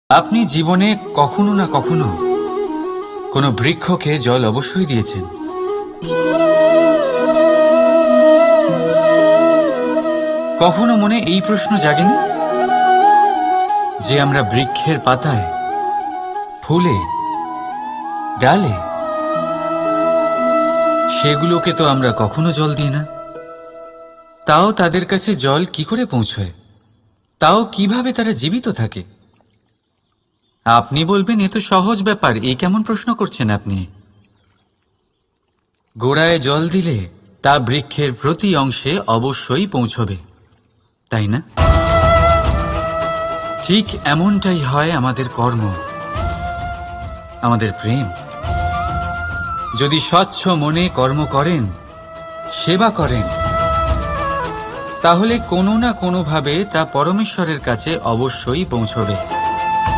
আপনি জীবনে কখনো না কখনো কোনো বৃক্ষকে জল অবশ্যই দিয়েছেন। কখনো মনে এই প্রশ্ন জাগেনি যে আমরা বৃক্ষের পাতায়, ফুলে, ডালে সেগুলোকে তো আমরা কখনো জল দিই না, তাও তাদের কাছে জল কি করে পৌঁছয়? তাও কিভাবে তারা জীবিত থাকে? আপনি বলবেন এ তো সহজ ব্যাপার, এই কেমন প্রশ্ন করছেন আপনি? গোড়ায় জল দিলে তা বৃক্ষের প্রতি অংশে অবশ্যই পৌঁছবে, তাই না? ঠিক এমনটাই হয় আমাদের কর্ম, আমাদের প্রেম। যদি স্বচ্ছ মনে কর্ম করেন, সেবা করেন, তাহলে কোনো না কোনোভাবে তা পরমেশ্বরের কাছে অবশ্যই পৌঁছবে।